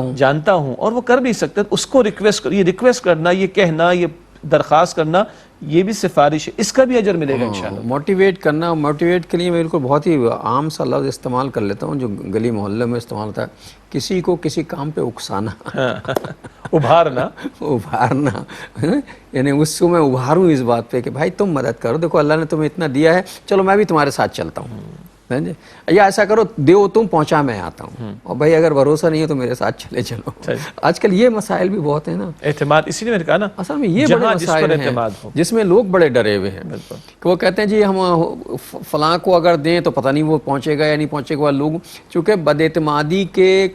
ہوں اور وہ کر بھی سکتا ہے، اس کو ریکویسٹ کرنا، یہ کہنا، یہ درخواست کرنا، یہ بھی سفارش ہے، اس کا بھی اجر ملے گا انشاءاللہ۔
موٹیویٹ کرنا، موٹیویٹ کے لیے میں بالکل بہت ہی عام سا لفظ استعمال کر لیتا ہوں جو گلی محلے میں استعمال ہوتا ہے، کسی کو کسی کام پہ اکسانا،
ابھارنا
یعنی اس کو میں ابھاروں اس بات پہ کہ بھائی تم مدد کرو، دیکھو اللہ نے تمہیں اتنا دیا ہے، چلو میں بھی تمہارے ساتھ چلتا ہوں، یا ایسا کرو دیو تم پہنچا میں آتا ہوں، اور بھائی اگر بھروسہ نہیں ہے تو میرے ساتھ چلو۔ آج کل یہ مسائل بھی بہت ہیں نا،
اعتماد، اسی لیے میں نے کہا نا
اصل میں یہ بڑے مسائل ہیں جس میں لوگ بڑے ڈرے ہوئے ہیں کہ وہ کہتے ہیں جی ہم فلاں کو اگر دیں تو پتہ نہیں وہ پہنچے گا یا نہیں پہنچے گا۔ لوگ چونکہ بد اعتمادی کے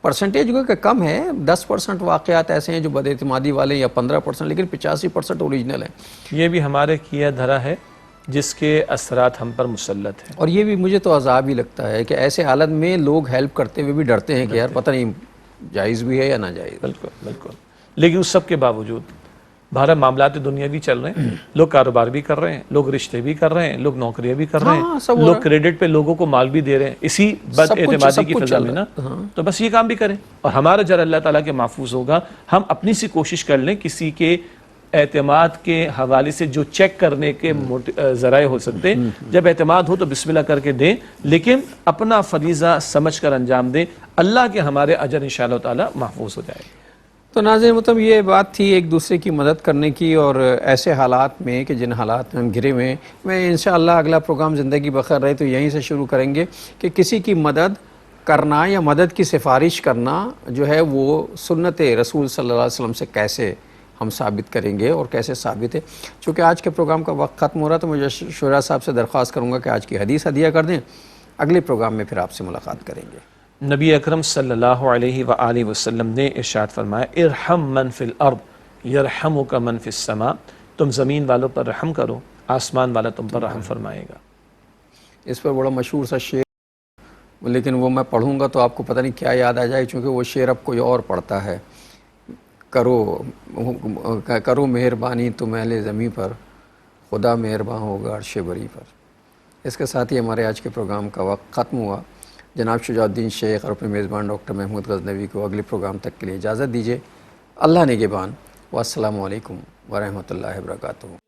پرسنٹیج کا کم ہے، 10% واقعات ایسے ہیں جو بد اعتمادی والے یا 15%، لیکن 85% اوریجنل ہیں۔
یہ بھی ہمارے کیا دھرا ہے جس کے اثرات ہم پر مسلط ہیں،
اور یہ بھی مجھے تو عذاب ہی لگتا ہے کہ ایسے حالت میں لوگ ہیلپ کرتے ہوئے بھی ڈرتے ہیں کہ یار پتہ نہیں جائز بھی ہے یا ناجائز۔
بالکل، لیکن اس سب کے باوجود بہرحال معاملات دنیا بھی چل رہے ہیں، لوگ کاروبار بھی کر رہے ہیں، لوگ رشتے بھی کر رہے ہیں، لوگ نوکریاں بھی کر رہے ہیں، لوگ کریڈٹ پہ لوگوں کو مال بھی دے رہے ہیں، اسی بد اعتمادی کی فضا میں نا، تو بس یہ کام بھی کریں اور ہمارا اجر اللہ تعالیٰ کے محفوظ ہوگا۔ ہم اپنی سی کوشش کر لیں کسی کے اعتماد کے حوالے سے جو چیک کرنے کے ذرائع ہو سکتے، جب اعتماد ہو تو بسم اللہ کر کے دیں، لیکن اپنا فریضہ سمجھ کر انجام دیں، اللہ کے ہمارے اجر انشاءاللہ تعالیٰ محفوظ ہو جائے گا۔
تو ناظرین مطلب یہ بات تھی ایک دوسرے کی مدد کرنے کی، اور ایسے حالات میں کہ جن حالات میں ہم گھرے ہوئے ہیں، میں انشاءاللہ اگلا پروگرام زندگی بخیر رہے تو یہیں سے شروع کریں گے کہ کسی کی مدد کرنا یا مدد کی سفارش کرنا جو ہے وہ سنت رسول صلی اللہ علیہ وسلم سے کیسے ہم ثابت کریں گے اور کیسے ثابت ہے۔ چونکہ آج کے پروگرام کا وقت ختم ہو رہا ہے تو مجھے شعراء صاحب سے درخواست کروں گا کہ آج کی حدیث ہدیہ کر دیں، اگلے پروگرام میں پھر آپ سے ملاقات کریں گے۔
نبی اکرم صلی اللہ علیہ وآلہ وسلم نے ارشاد فرمایا، ارحم من فی الارض یرحمک من فی السماء، تم زمین والوں پر رحم کرو، آسمان والا تم پر رحم فرمائے گا۔
اس پر بڑا مشہور سا شعر، لیکن وہ میں پڑھوں گا تو آپ کو پتہ نہیں کیا یاد آ جائے، چونکہ وہ شعر اب کوئی اور پڑھتا ہے۔ کرو مہربانی تم اہل زمیں پر، خدا مہربان ہوگا عرش بری پر۔ اس کے ساتھ ہی ہمارے آج کے پروگرام کا وقت ختم ہوا۔ جناب شجاع الدین شیخ اور اپنے میزبان ڈاکٹر محمود غزنوی کو اگلے پروگرام تک کے لیے اجازت دیجیے۔ اللہ نگہبان، والسلام علیکم ورحمۃ اللہ وبرکاتہ۔